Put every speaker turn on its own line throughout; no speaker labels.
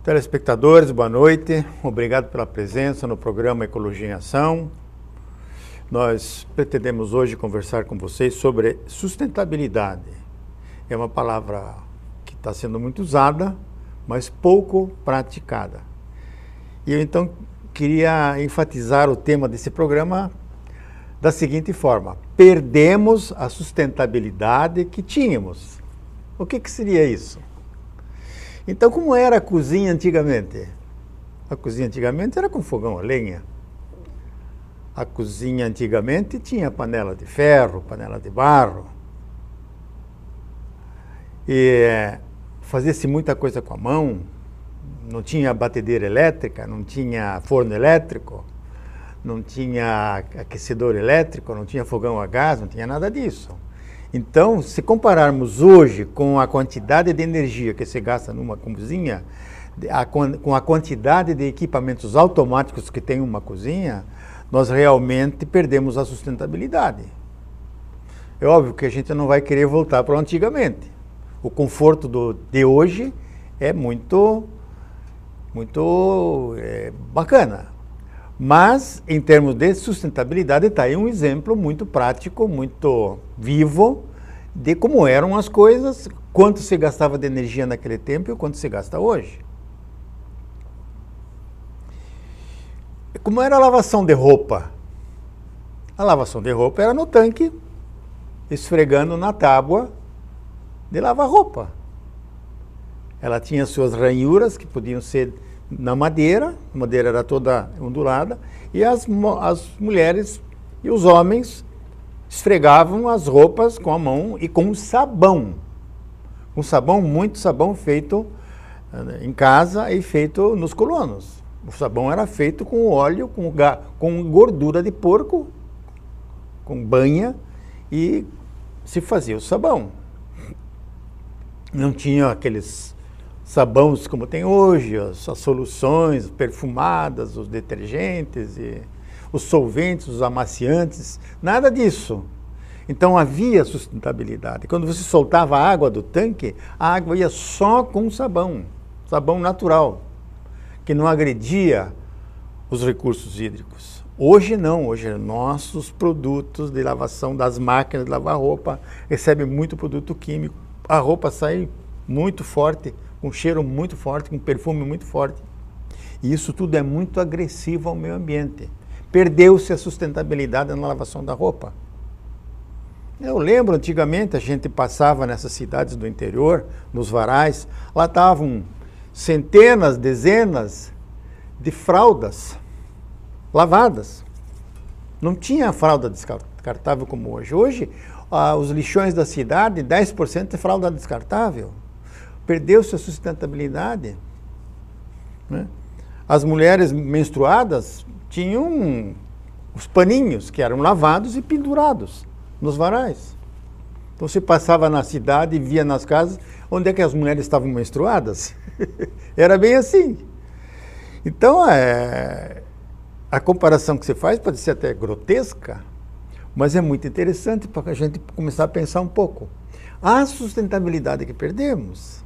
Telespectadores, boa noite. Obrigado pela presença no programa Ecologia em Ação. Nós pretendemos hoje conversar com vocês sobre sustentabilidade. É uma palavra que está sendo muito usada, mas pouco praticada. E eu então queria enfatizar o tema desse programa da seguinte forma: perdemos a sustentabilidade que tínhamos. O que seria isso? Então, como era a cozinha antigamente? A cozinha antigamente era com fogão a lenha. A cozinha antigamente tinha panela de ferro, panela de barro. E fazia-se muita coisa com a mão. Não tinha batedeira elétrica, não tinha forno elétrico, não tinha aquecedor elétrico, não tinha fogão a gás, não tinha nada disso. Então, se compararmos hoje com a quantidade de energia que se gasta numa cozinha, com a quantidade de equipamentos automáticos que tem uma cozinha, nós realmente perdemos a sustentabilidade. É óbvio que a gente não vai querer voltar para o antigamente. O conforto de hoje é muito bacana. Mas, em termos de sustentabilidade, está aí um exemplo muito prático, muito vivo, de como eram as coisas, quanto se gastava de energia naquele tempo e quanto se gasta hoje. Como era a lavação de roupa? A lavação de roupa era no tanque, esfregando na tábua de lavar roupa. Ela tinha suas ranhuras, que podiam ser na madeira, a madeira era toda ondulada, e as mulheres e os homens esfregavam as roupas com a mão e com sabão. Com sabão, muito sabão feito em casa e feito nos colonos. O sabão era feito com óleo, com gordura de porco, com banha, e se fazia o sabão. Não tinha aqueles sabões como tem hoje, as soluções perfumadas, os detergentes, e os solventes, os amaciantes, nada disso. Então havia sustentabilidade. Quando você soltava a água do tanque, a água ia só com sabão natural, que não agredia os recursos hídricos. Hoje não, hoje nossos produtos de lavação das máquinas de lavar roupa recebem muito produto químico, a roupa sai muito forte, com cheiro muito forte, com perfume muito forte. E isso tudo é muito agressivo ao meio ambiente. Perdeu-se a sustentabilidade na lavação da roupa. Eu lembro, antigamente, a gente passava nessas cidades do interior, nos varais, lá estavam centenas, dezenas de fraldas lavadas. Não tinha fralda descartável como hoje. Hoje, os lixões da cidade, 10% é fralda descartável. Perdeu-se a sustentabilidade, né? As mulheres menstruadas tinham os paninhos que eram lavados e pendurados nos varais. Então você passava na cidade e via nas casas onde é que as mulheres estavam menstruadas. Era bem assim. Então, a comparação que você faz pode ser até grotesca, mas é muito interessante para a gente começar a pensar um pouco. A sustentabilidade que perdemos.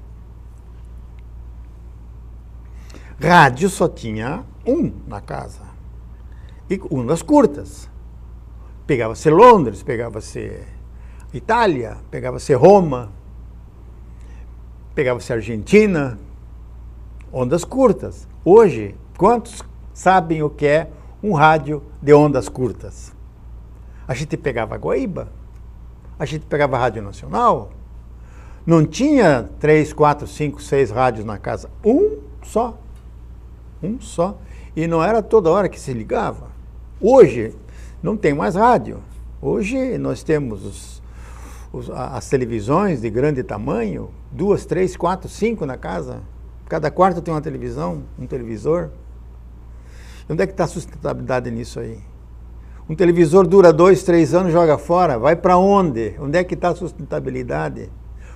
Rádio só tinha um na casa, e ondas curtas. Pegava-se Londres, pegava-se Itália, pegava-se Roma, pegava-se Argentina, ondas curtas. Hoje, quantos sabem o que é um rádio de ondas curtas? A gente pegava Guaíba, a gente pegava Rádio Nacional, não tinha 3, 4, 5, 6 rádios na casa, um só, e não era toda hora que se ligava. Hoje não tem mais rádio, hoje nós temos as televisões de grande tamanho, 2, 3, 4, 5 na casa, cada quarto tem uma televisão, um televisor. Onde é que está a sustentabilidade nisso aí? Um televisor dura 2, 3 anos, joga fora, vai para onde? Onde é que está a sustentabilidade?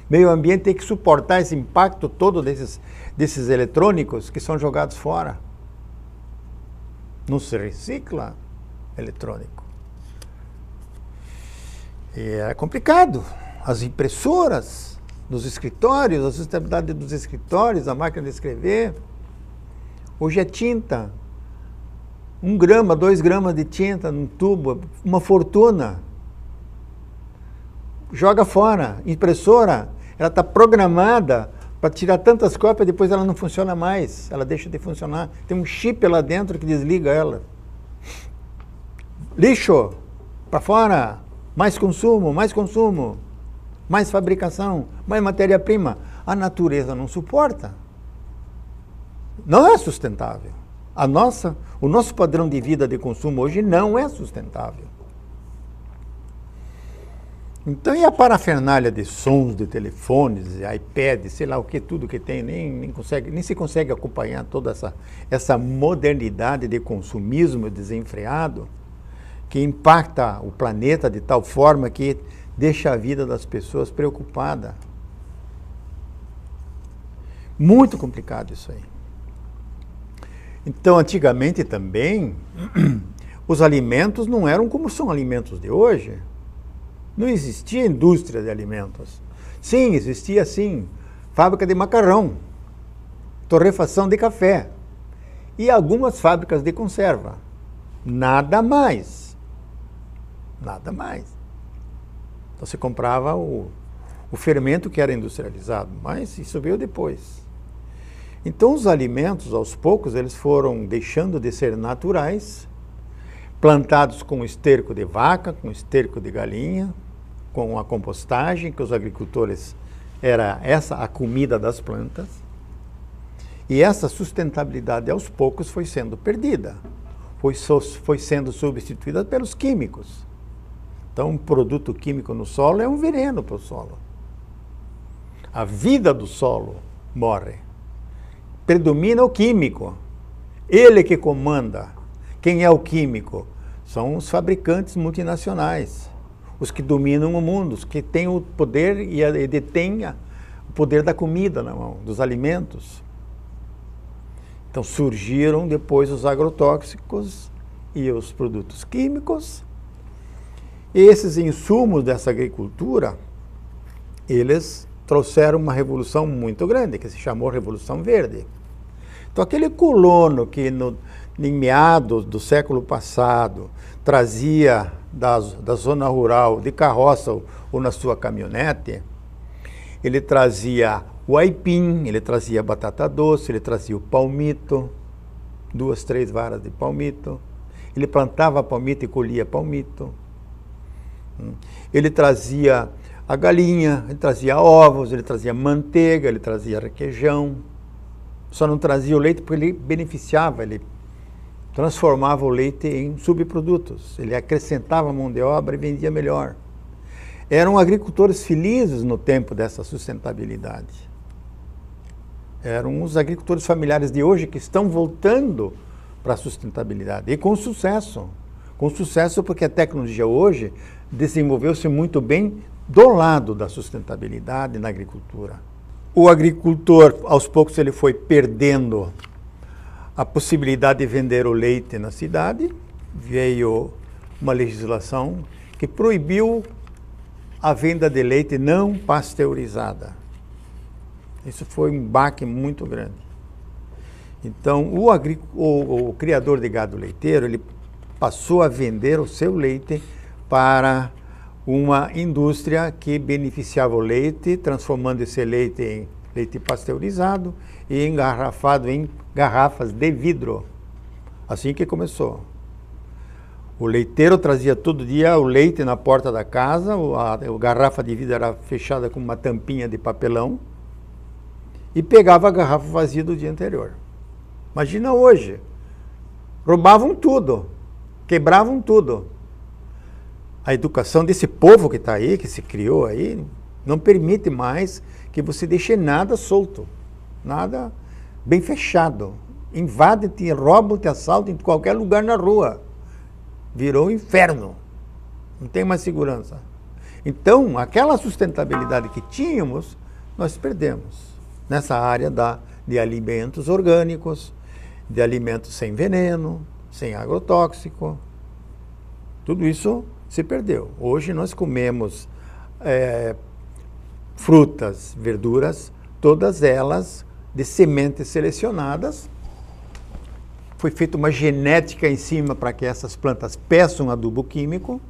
O meio ambiente tem que suportar esse impacto todo desses eletrônicos que são jogados fora. Não se recicla eletrônico. E é complicado. As impressoras dos escritórios, a sustentabilidade dos escritórios, a máquina de escrever. Hoje é tinta. 1 grama, 2 gramas de tinta num tubo, uma fortuna. Joga fora. Impressora, ela está programada para tirar tantas cópias, depois ela não funciona mais. Ela deixa de funcionar. Tem um chip lá dentro que desliga ela. Lixo, para fora. Mais consumo, mais fabricação, mais matéria-prima. A natureza não suporta. Não é sustentável. O nosso padrão de vida de consumo hoje não é sustentável. Então, e a parafernália de sons, de telefones, de iPad, sei lá o que, tudo que tem, nem se consegue acompanhar toda essa modernidade de consumismo desenfreado, que impacta o planeta de tal forma que deixa a vida das pessoas preocupada. Muito complicado isso aí. Então, antigamente também, os alimentos não eram como são alimentos de hoje. Não existia indústria de alimentos. Sim, existia sim, fábrica de macarrão, torrefação de café e algumas fábricas de conserva. Nada mais. Nada mais. Então você comprava o fermento que era industrializado, mas isso veio depois. Então os alimentos, aos poucos, eles foram deixando de ser naturais, plantados com esterco de vaca, com esterco de galinha, com a compostagem, que os agricultores, era essa a comida das plantas, e essa sustentabilidade aos poucos foi sendo perdida, foi sendo substituída pelos químicos. Então, um produto químico no solo é um veneno para o solo. A vida do solo morre. Predomina o químico. Ele que comanda. Quem é o químico? São os fabricantes multinacionais. Os que dominam o mundo, os que têm o poder e detêm o poder da comida na mão, dos alimentos. Então, surgiram depois os agrotóxicos e os produtos químicos. Esses insumos dessa agricultura, eles trouxeram uma revolução muito grande, que se chamou Revolução Verde. Então, aquele colono que em meados do século passado trazia da zona rural de carroça ou na sua caminhonete, ele trazia o aipim, ele trazia batata doce, ele trazia o palmito, 2, 3 varas de palmito, ele plantava palmito e colhia palmito. Ele trazia a galinha, ele trazia ovos, ele trazia manteiga, ele trazia requeijão. Só não trazia o leite porque ele beneficiava, ele transformava o leite em subprodutos. Ele acrescentava mão de obra e vendia melhor. Eram agricultores felizes no tempo dessa sustentabilidade. Eram os agricultores familiares de hoje que estão voltando para a sustentabilidade. E com sucesso. Com sucesso porque a tecnologia hoje desenvolveu-se muito bem do lado da sustentabilidade na agricultura. O agricultor, aos poucos, ele foi perdendo a possibilidade de vender o leite na cidade. Veio uma legislação que proibiu a venda de leite não pasteurizada. Isso foi um baque muito grande. Então, o criador de gado leiteiro, ele passou a vender o seu leite para uma indústria que beneficiava o leite, transformando esse leite em leite pasteurizado e engarrafado em garrafas de vidro. Assim que começou. O leiteiro trazia todo dia o leite na porta da casa, a garrafa de vidro era fechada com uma tampinha de papelão e pegava a garrafa vazia do dia anterior. Imagina hoje, roubavam tudo, quebravam tudo. A educação desse povo que está aí, que se criou aí, não permite mais que você deixe nada solto, nada bem fechado. Invadem, te roubam, te assaltam em qualquer lugar na rua. Virou um inferno. Não tem mais segurança. Então, aquela sustentabilidade que tínhamos, nós perdemos. Nessa área de alimentos orgânicos, de alimentos sem veneno, sem agrotóxico. Tudo isso se perdeu. Hoje nós comemos frutas, verduras, todas elas de sementes selecionadas, foi feita uma genética em cima para que essas plantas peçam adubo químico.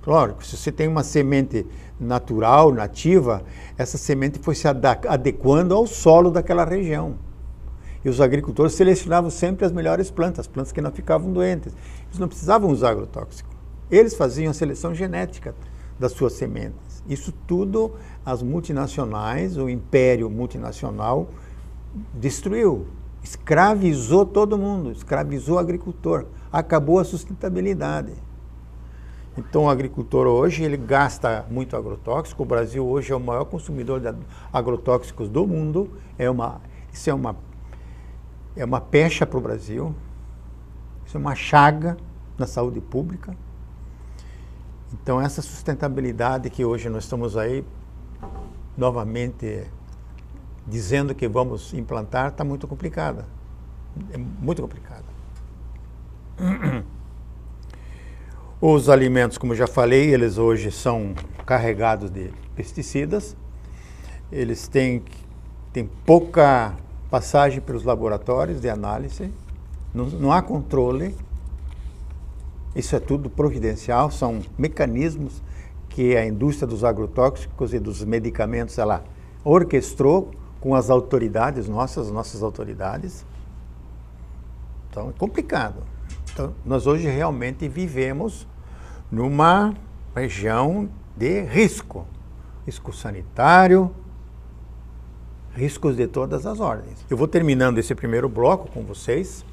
Claro, se você tem uma semente natural, nativa, essa semente foi se adequando ao solo daquela região. E os agricultores selecionavam sempre as melhores plantas, plantas que não ficavam doentes. Eles não precisavam usar agrotóxico. Eles faziam a seleção genética das suas sementes. Isso tudo as multinacionais, o império multinacional, destruiu. Escravizou todo mundo, escravizou o agricultor. Acabou a sustentabilidade. Então, o agricultor hoje, ele gasta muito agrotóxico. O Brasil hoje é o maior consumidor de agrotóxicos do mundo. Isso é uma pecha para o Brasil. Isso é uma chaga na saúde pública. Então, essa sustentabilidade que hoje nós estamos aí, novamente, dizendo que vamos implantar, está muito complicada. É muito complicada. Os alimentos, como já falei, eles hoje são carregados de pesticidas. Eles têm pouca passagem pelos laboratórios de análise. Não há controle. Isso é tudo providencial, são mecanismos que a indústria dos agrotóxicos e dos medicamentos, ela orquestrou com as autoridades nossas autoridades. Então, é complicado. Então, nós hoje realmente vivemos numa região de risco sanitário, riscos de todas as ordens. Eu vou terminando esse primeiro bloco com vocês,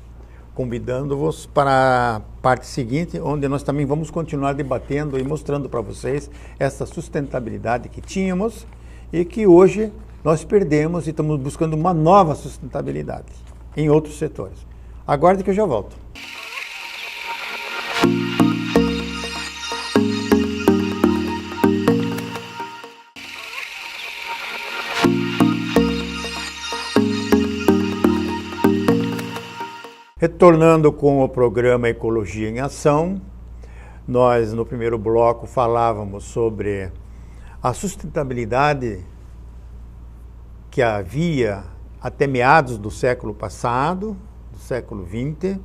convidando-vos para a parte seguinte, onde nós também vamos continuar debatendo e mostrando para vocês essa sustentabilidade que tínhamos e que hoje nós perdemos e estamos buscando uma nova sustentabilidade em outros setores. Aguarde que eu já volto. Retornando com o programa Ecologia em Ação, nós no primeiro bloco falávamos sobre a sustentabilidade que havia até meados do século passado, do século XX,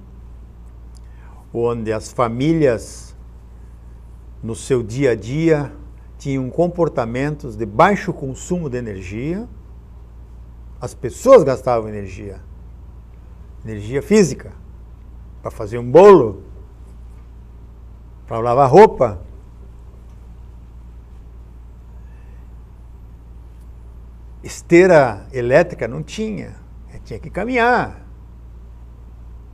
onde as famílias no seu dia a dia tinham comportamentos de baixo consumo de energia, as pessoas gastavam energia física, para fazer um bolo, para lavar roupa. Esteira elétrica não tinha, tinha que caminhar.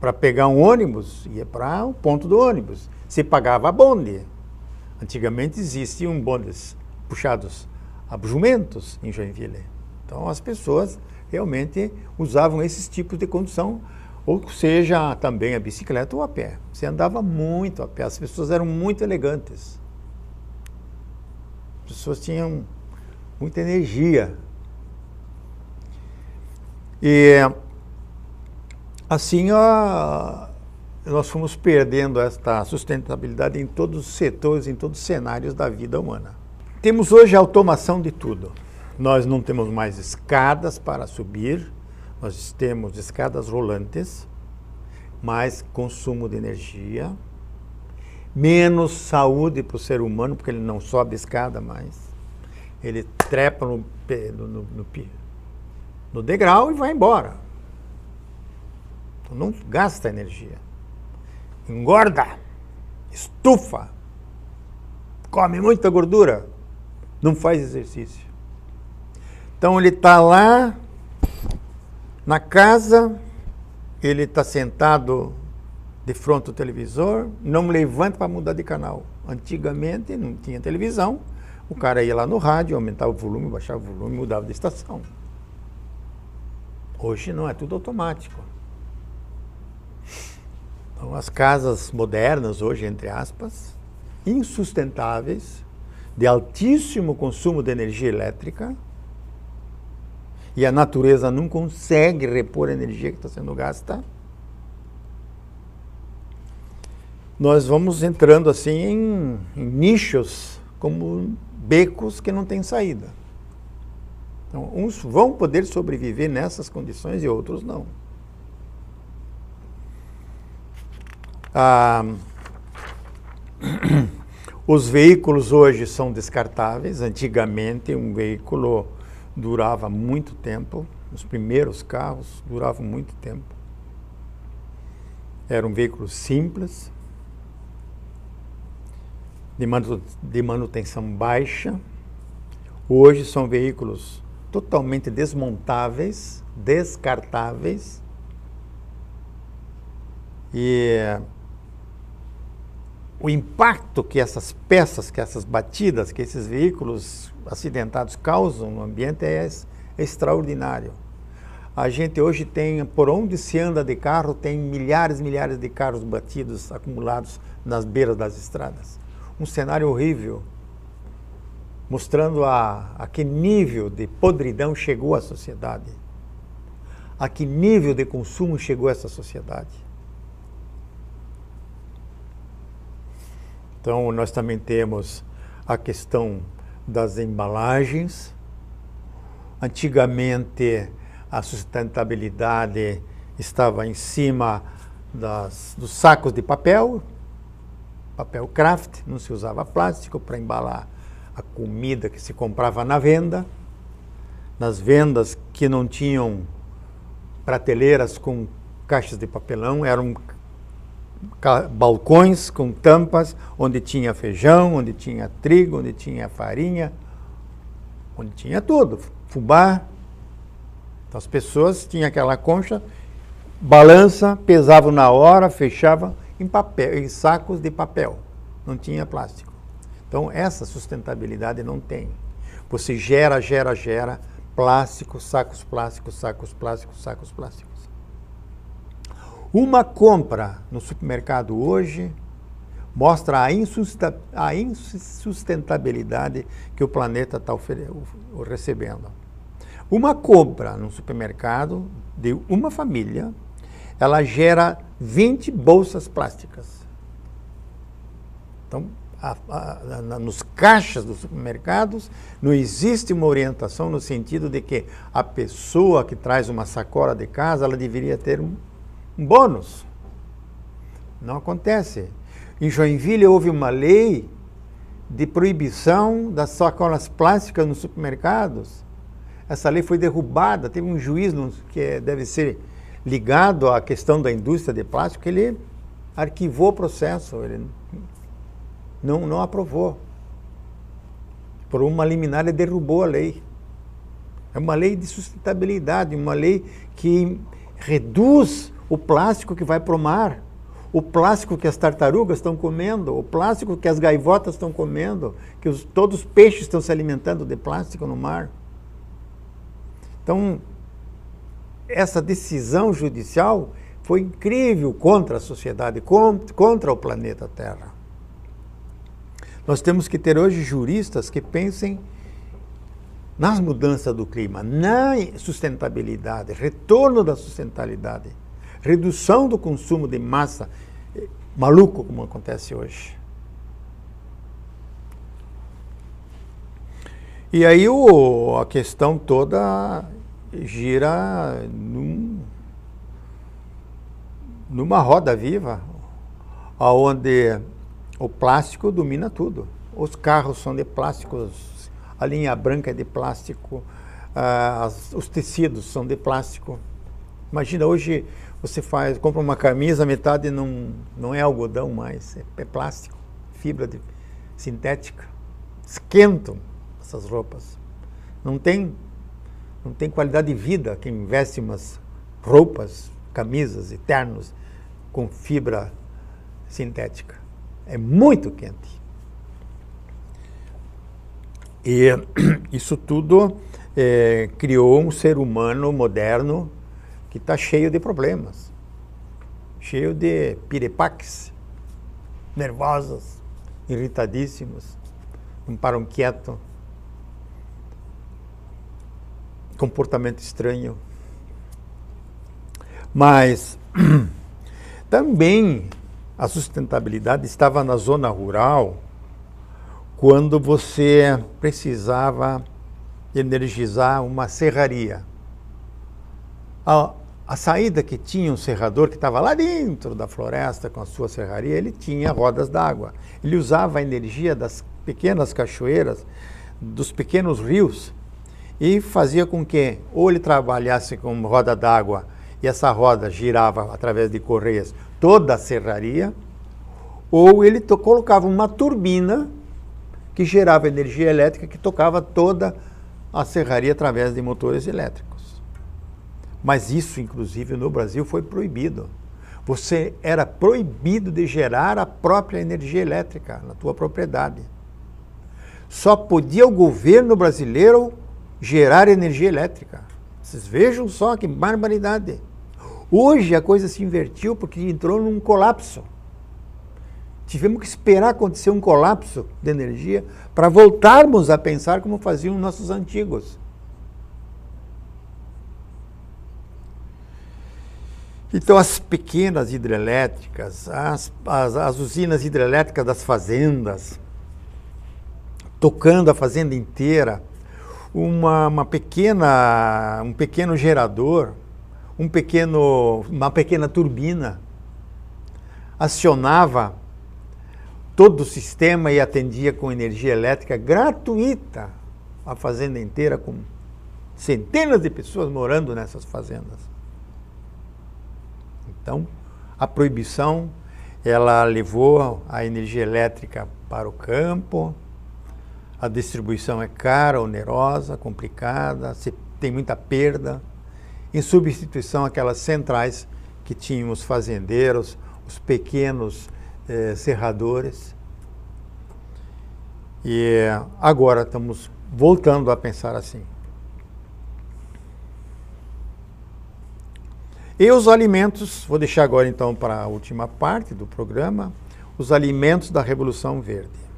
Para pegar um ônibus, ia para o ponto do ônibus. Se pagava bonde. Antigamente existiam bondes puxados a jumentos em Joinville. Então as pessoas realmente usavam esses tipos de condução, ou seja, também a bicicleta ou a pé. Você andava muito a pé, as pessoas eram muito elegantes. As pessoas tinham muita energia. E assim nós fomos perdendo esta sustentabilidade em todos os setores, em todos os cenários da vida humana. Temos hoje a automação de tudo. Nós não temos mais escadas para subir, nós temos escadas rolantes, mais consumo de energia, menos saúde para o ser humano, porque ele não sobe escada mais. Ele trepa no degrau e vai embora. Então não gasta energia. Engorda, estufa, come muita gordura, não faz exercício. Então ele está lá na casa, ele está sentado de frente ao televisor, não levanta para mudar de canal. Antigamente não tinha televisão, o cara ia lá no rádio, aumentava o volume, baixava o volume, mudava de estação. Hoje não, é tudo automático. Então as casas modernas hoje, entre aspas, insustentáveis, de altíssimo consumo de energia elétrica, e a natureza não consegue repor a energia que está sendo gasta, nós vamos entrando assim em nichos como becos que não têm saída. Então, uns vão poder sobreviver nessas condições e outros não. Ah, os veículos hoje são descartáveis. Antigamente, um veículo durava muito tempo. Os primeiros carros duravam muito tempo. Era um veículo simples, de manutenção baixa. Hoje são veículos totalmente desmontáveis, descartáveis. E o impacto que essas peças, que essas batidas, que esses veículos acidentados causam no ambiente é extraordinário. A gente hoje tem, por onde se anda de carro, tem milhares e milhares de carros batidos, acumulados nas beiras das estradas. Um cenário horrível, mostrando a que nível de podridão chegou a sociedade. A que nível de consumo chegou essa sociedade. Então, nós também temos a questão das embalagens. Antigamente, a sustentabilidade estava em cima dos sacos de papel craft, não se usava plástico para embalar a comida que se comprava na venda. Nas vendas que não tinham prateleiras com caixas de papelão, eram balcões com tampas, onde tinha feijão, onde tinha trigo, onde tinha farinha, onde tinha tudo, fubá. Então as pessoas tinham aquela concha, balança, pesavam na hora, fechavam em papel, em sacos de papel, não tinha plástico. Então essa sustentabilidade não tem. Você gera plástico, sacos plásticos, sacos plásticos, sacos plásticos. Uma compra no supermercado hoje mostra a insustentabilidade que o planeta está recebendo. Uma compra no supermercado de uma família, ela gera 20 bolsas plásticas. Então, nos caixas dos supermercados, não existe uma orientação no sentido de que a pessoa que traz uma sacola de casa, ela deveria ter um bônus. Não acontece. Em Joinville houve uma lei de proibição das sacolas plásticas nos supermercados. Essa lei foi derrubada, teve um juiz que deve ser ligado à questão da indústria de plástico, ele arquivou o processo, ele não aprovou. Por uma liminar ele derrubou a lei. É uma lei de sustentabilidade, uma lei que reduz o plástico que vai para o mar, o plástico que as tartarugas estão comendo, o plástico que as gaivotas estão comendo, que todos os peixes estão se alimentando de plástico no mar. Então, essa decisão judicial foi incrível contra a sociedade, contra o planeta Terra. Nós temos que ter hoje juristas que pensem nas mudanças do clima, na sustentabilidade, retorno da sustentabilidade, redução do consumo de massa, maluco como acontece hoje. E aí a questão toda gira numa roda viva, onde o plástico domina tudo. Os carros são de plástico, a linha branca é de plástico, os tecidos são de plástico. Imagina, hoje você compra uma camisa, metade não é algodão mais, é plástico, fibra sintética. Esquentam essas roupas. Não tem qualidade de vida quem veste umas roupas, camisas e ternos com fibra sintética. É muito quente. E isso tudo criou um ser humano moderno que está cheio de problemas, cheio de piripaques, nervosos, irritadíssimos, não param quieto, comportamento estranho. Mas também a sustentabilidade estava na zona rural, quando você precisava energizar uma serraria. A saída que tinha um serrador que estava lá dentro da floresta com a sua serraria, ele tinha rodas d'água. Ele usava a energia das pequenas cachoeiras, dos pequenos rios, e fazia com que ou ele trabalhasse com roda d'água e essa roda girava através de correias toda a serraria, ou ele colocava uma turbina que gerava energia elétrica que tocava toda a serraria através de motores elétricos. Mas isso, inclusive, no Brasil foi proibido. Você era proibido de gerar a própria energia elétrica na tua propriedade. Só podia o governo brasileiro gerar energia elétrica. Vocês vejam só que barbaridade. Hoje a coisa se invertiu porque entrou num colapso. Tivemos que esperar acontecer um colapso de energia para voltarmos a pensar como faziam nossos antigos. Então as pequenas hidrelétricas, as usinas hidrelétricas das fazendas, tocando a fazenda inteira, um pequeno gerador, uma pequena turbina, acionava todo o sistema e atendia com energia elétrica gratuita a fazenda inteira, com centenas de pessoas morando nessas fazendas. Então, a proibição, ela levou a energia elétrica para o campo, a distribuição é cara, onerosa, complicada, tem muita perda, em substituição àquelas centrais que tinham os fazendeiros, os pequenos serradores. E agora estamos voltando a pensar assim. E os alimentos, vou deixar agora então para a última parte do programa, os alimentos da Revolução Verde.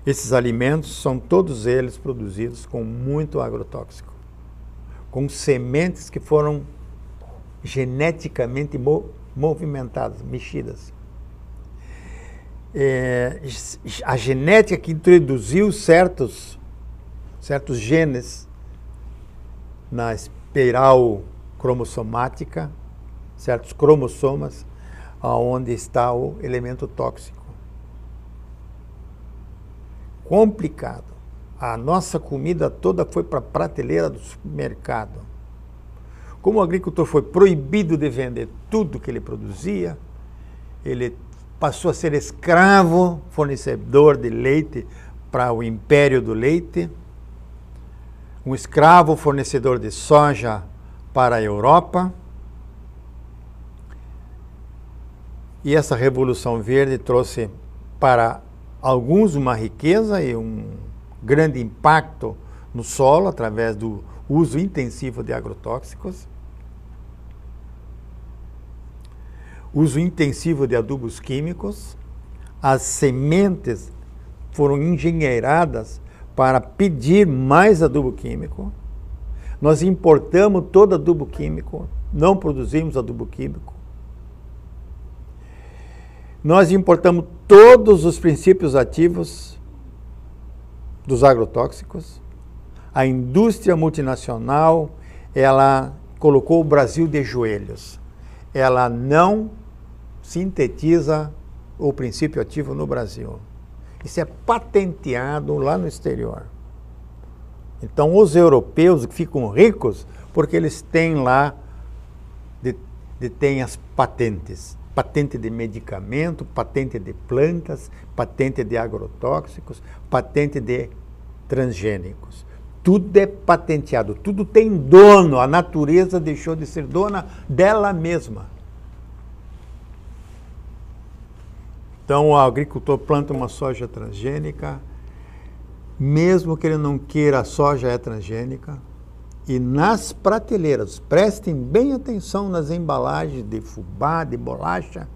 Esses alimentos são todos eles produzidos com muito agrotóxico, com sementes que foram geneticamente movimentadas, mexidas. A genética que introduziu certos genes na espiral cromossomática, certos cromossomas, onde está o elemento tóxico. Complicado. A nossa comida toda foi para a prateleira do supermercado. Como o agricultor foi proibido de vender tudo que ele produzia, ele passou a ser escravo, fornecedor de leite para o império do leite, um escravo fornecedor de soja para a Europa. E essa Revolução Verde trouxe para alguns uma riqueza e um grande impacto no solo através do uso intensivo de agrotóxicos, uso intensivo de adubos químicos. As sementes foram engenheiradas para pedir mais adubo químico. Nós importamos todo adubo químico, não produzimos adubo químico. Nós importamos todos os princípios ativos dos agrotóxicos. A indústria multinacional, ela colocou o Brasil de joelhos. Ela não sintetiza o princípio ativo no Brasil. Isso é patenteado lá no exterior. Então, os europeus ficam ricos porque eles têm lá, detêm as patentes. Patente de medicamento, patente de plantas, patente de agrotóxicos, patente de transgênicos. Tudo é patenteado, tudo tem dono. A natureza deixou de ser dona dela mesma. Então, o agricultor planta uma soja transgênica, mesmo que ele não queira, a soja é transgênica. E nas prateleiras, prestem bem atenção nas embalagens de fubá, de bolacha,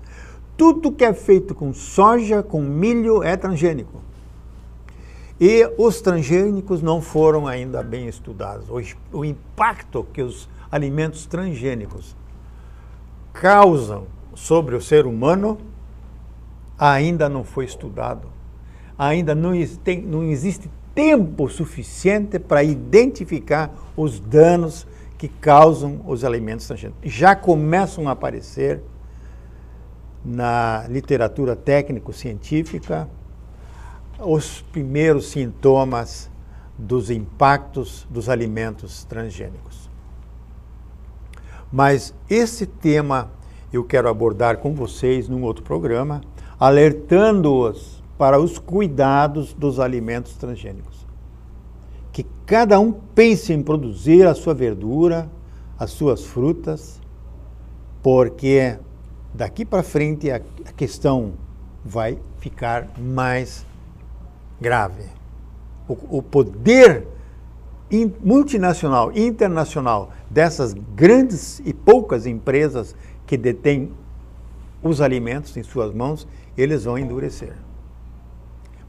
tudo que é feito com soja, com milho, é transgênico. E os transgênicos não foram ainda bem estudados. O impacto que os alimentos transgênicos causam sobre o ser humano ainda não foi estudado. Ainda não existe tempo suficiente para identificar os danos que causam os alimentos transgênicos. Já começam a aparecer na literatura técnico-científica os primeiros sintomas dos impactos dos alimentos transgênicos. Mas esse tema eu quero abordar com vocês num outro programa, alertando-os para os cuidados dos alimentos transgênicos. Que cada um pense em produzir a sua verdura, as suas frutas, porque daqui para frente a questão vai ficar mais grave. O poder multinacional, internacional, dessas grandes e poucas empresas que detêm os alimentos em suas mãos, eles vão endurecer.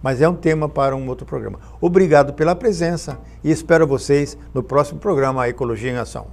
Mas é um tema para um outro programa. Obrigado pela presença e espero vocês no próximo programa Ecologia em Ação.